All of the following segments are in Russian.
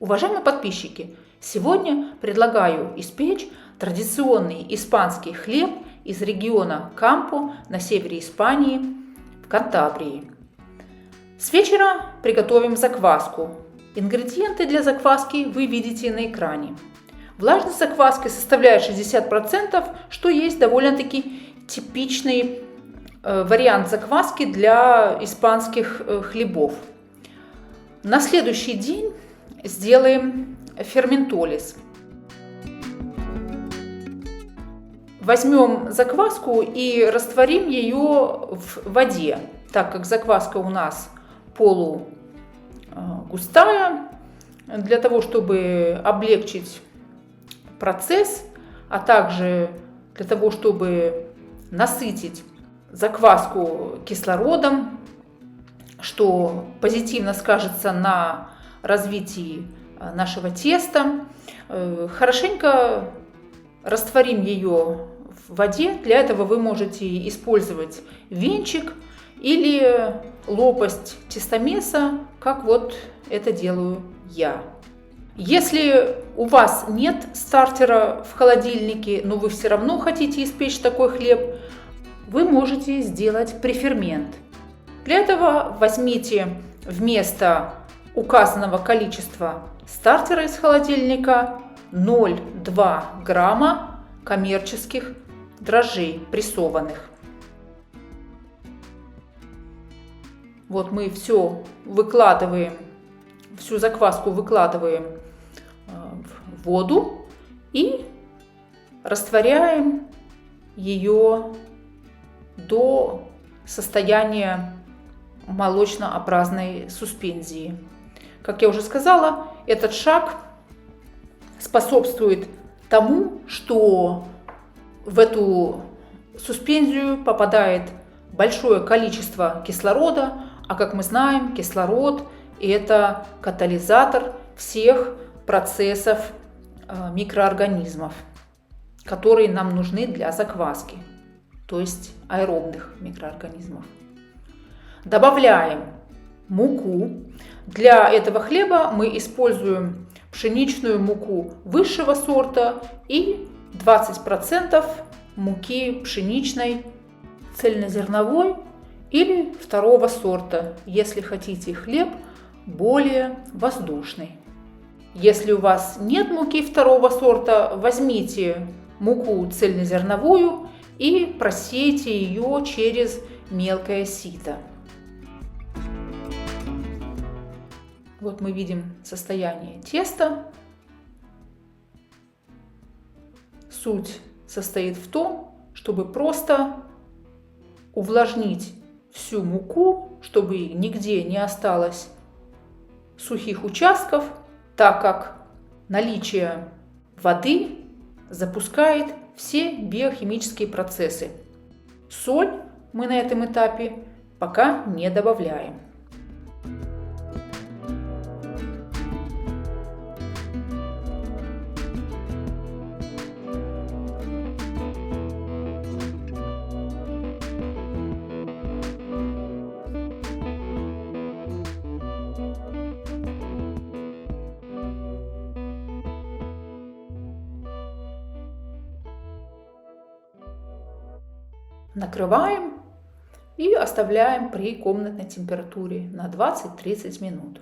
Уважаемые подписчики, сегодня предлагаю испечь традиционный испанский хлеб из региона Кампо на севере Испании, в Кантабрии. С вечера приготовим закваску. Ингредиенты для закваски вы видите на экране. Влажность закваски составляет 60%, что есть довольно-таки типичный вариант закваски для испанских хлебов. На следующий день сделаем ферментолиз. Возьмем закваску и растворим ее в воде, так как закваска у нас полугустая, для того, чтобы облегчить процесс, а также для того, чтобы насытить закваску кислородом, что позитивно скажется на развитии нашего теста. Хорошенько растворим ее в воде. Для этого вы можете использовать венчик или лопасть тестомеса, как вот это делаю я. Если у вас нет стартера в холодильнике, но вы все равно хотите испечь такой хлеб, вы можете сделать префермент. Для этого возьмите вместо указанного количества стартера из холодильника 0,2 грамма коммерческих дрожжей прессованных. Вот мы всю закваску выкладываем в воду и растворяем ее до состояния молочнообразной суспензии. Как я уже сказала, этот шаг способствует тому, что в эту суспензию попадает большое количество кислорода, а как мы знаем, кислород – это катализатор всех процессов микроорганизмов, которые нам нужны для закваски, то есть аэробных микроорганизмов. Добавляем муку. Для этого хлеба мы используем пшеничную муку высшего сорта и 20% муки пшеничной цельнозерновой или второго сорта, если хотите хлеб более воздушный. Если у вас нет муки второго сорта, возьмите муку цельнозерновую и просейте ее через мелкое сито. Вот мы видим состояние теста. Суть состоит в том, чтобы просто увлажнить всю муку, чтобы нигде не осталось сухих участков, так как наличие воды запускает все биохимические процессы. Соль мы на этом этапе пока не добавляем. Накрываем и оставляем при комнатной температуре на 20-30 минут.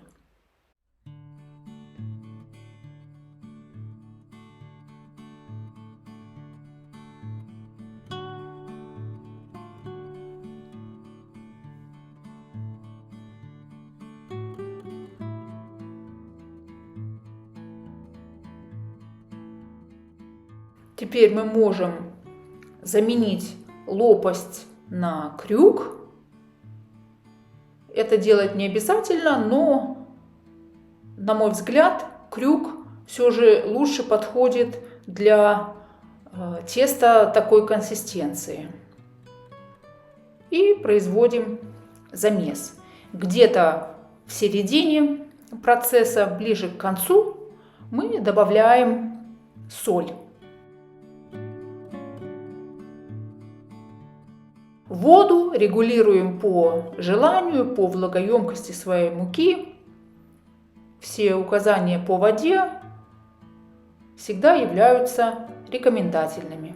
Теперь мы можем заменить лопасть на крюк. Это делать не обязательно, но, на мой взгляд, крюк все же лучше подходит для теста такой консистенции. И производим замес. Где-то в середине процесса, ближе к концу, мы добавляем соль. Воду регулируем по желанию, по влагоемкости своей муки. все указания по воде всегда являются рекомендательными.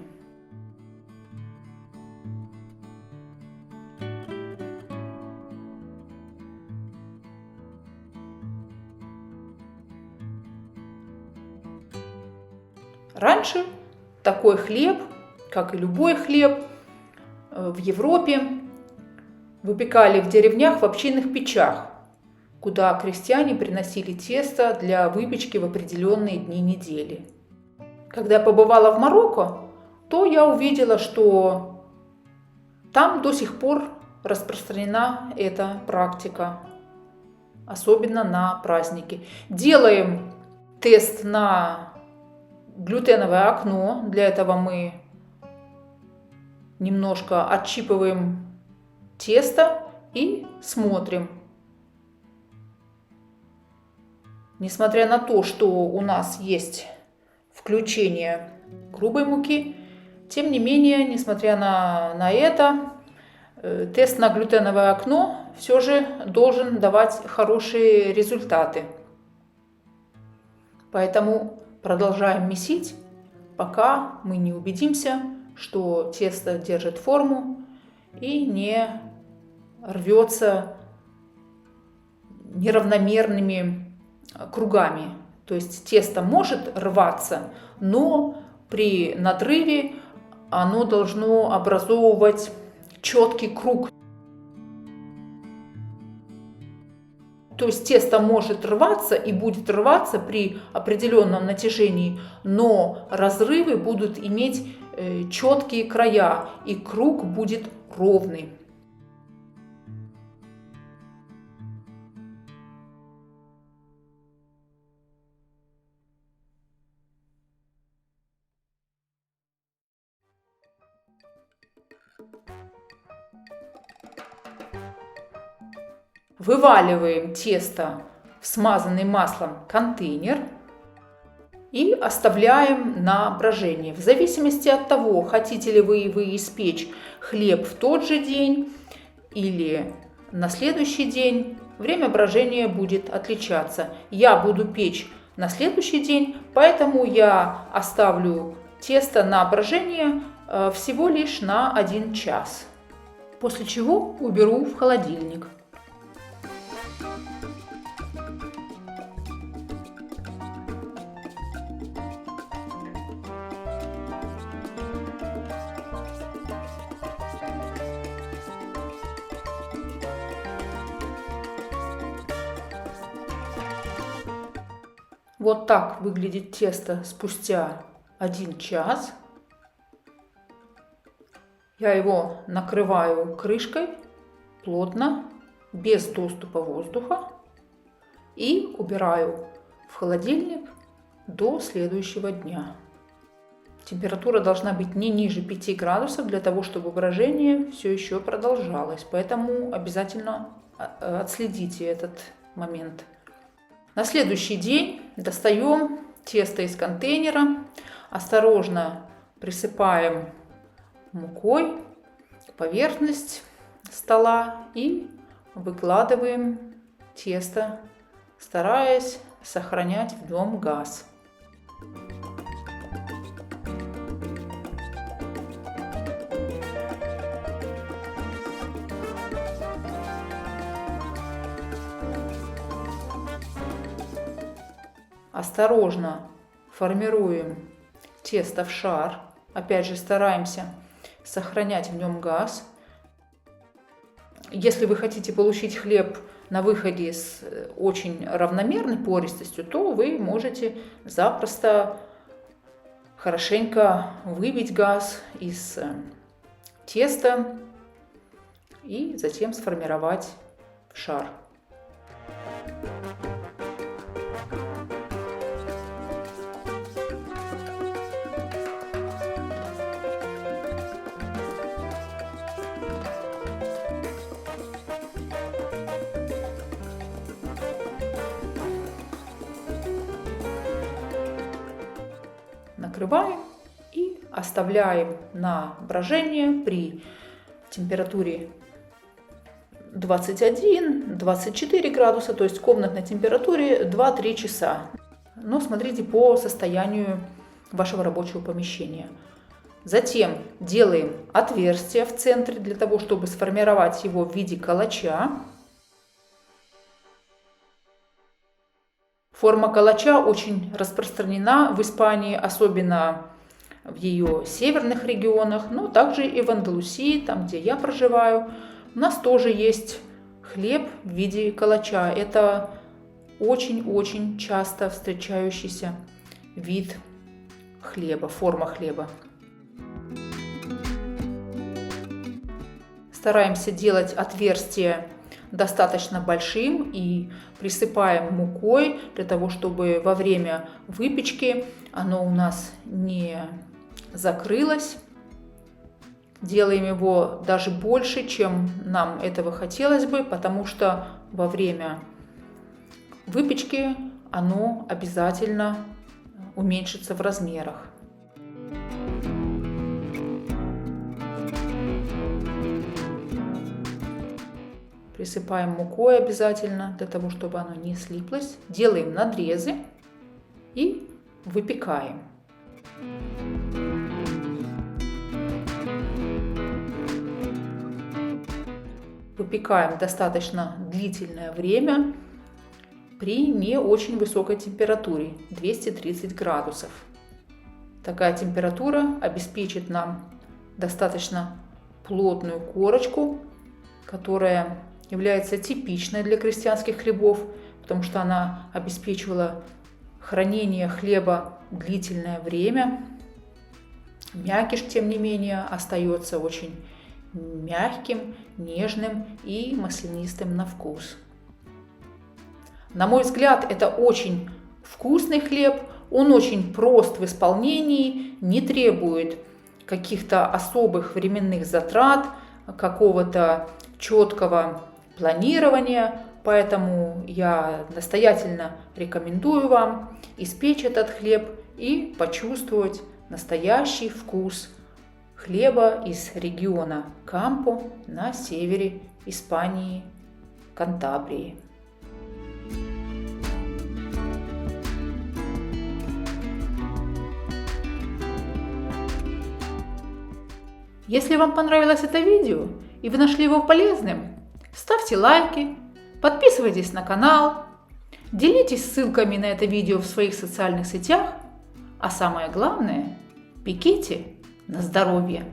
Раньше такой хлеб, как и любой хлеб, в Европе выпекали в деревнях в общинных печах, куда крестьяне приносили тесто для выпечки в определенные дни недели. Когда я побывала в Марокко, то я увидела, что там до сих пор распространена эта практика, особенно на праздники. Делаем тест на глютеновое окно. Для этого мы немножко отщипываем тесто и смотрим. Несмотря на то, что у нас есть включение грубой муки, тем не менее, несмотря на это, тест на глютеновое окно все же должен давать хорошие результаты. Поэтому продолжаем месить, пока мы не убедимся, что тесто держит форму и не рвется неравномерными кругами. То есть тесто может рваться, но при надрыве оно должно образовывать четкий круг. То есть тесто может рваться и будет рваться при определенном натяжении, но разрывы будут иметь четкие края, и круг будет ровный. Вываливаем тесто в смазанный маслом контейнер и оставляем на брожение. В зависимости от того, хотите ли вы испечь хлеб в тот же день или на следующий день, время брожения будет отличаться. Я буду печь на следующий день, поэтому я оставлю тесто на брожение всего лишь на 1 час, после чего уберу в холодильник. Вот так выглядит тесто спустя 1 час. Я его накрываю крышкой плотно, без доступа воздуха, и убираю в холодильник до следующего дня. Температура должна быть не ниже 5 градусов для того, чтобы брожение все еще продолжалось. Поэтому обязательно отследите этот момент. На следующий день достаем тесто из контейнера, осторожно присыпаем мукой поверхность стола и выкладываем тесто, стараясь сохранять в нем газ. Осторожно формируем тесто в шар. Опять же, стараемся сохранять в нем газ. Если вы хотите получить хлеб на выходе с очень равномерной пористостью, то вы можете запросто хорошенько выбить газ из теста и затем сформировать шар. Накрываем и оставляем на брожение при температуре 21-24 градуса, то есть в комнатной температуре 2-3 часа. Но смотрите по состоянию вашего рабочего помещения. Затем делаем отверстие в центре для того, чтобы сформировать его в виде калача. Форма калача очень распространена в Испании, особенно в ее северных регионах, но также и в Андалусии, там, где я проживаю. У нас тоже есть хлеб в виде калача. Это очень-очень часто встречающийся вид хлеба, форма хлеба. Стараемся делать отверстие достаточно большим и присыпаем мукой для того, чтобы во время выпечки оно у нас не закрылось. Делаем его даже больше, чем нам этого хотелось бы, потому что во время выпечки оно обязательно уменьшится в размерах. Присыпаем мукой обязательно, для того, чтобы оно не слиплось. Делаем надрезы и выпекаем. Выпекаем достаточно длительное время при не очень высокой температуре 230 градусов. Такая температура обеспечит нам достаточно плотную корочку, которая является типичной для крестьянских хлебов, потому что она обеспечивала хранение хлеба длительное время. Мякиш, тем не менее, остается очень мягким, нежным и маслянистым на вкус. На мой взгляд, это очень вкусный хлеб, он очень прост в исполнении, не требует каких-то особых временных затрат, какого-то четкого планирования, поэтому я настоятельно рекомендую вам испечь этот хлеб и почувствовать настоящий вкус хлеба из региона Кампо на севере Испании, Кантабрии. Если вам понравилось это видео и вы нашли его полезным, ставьте лайки, подписывайтесь на канал, делитесь ссылками на это видео в своих социальных сетях, а самое главное, пеките на здоровье!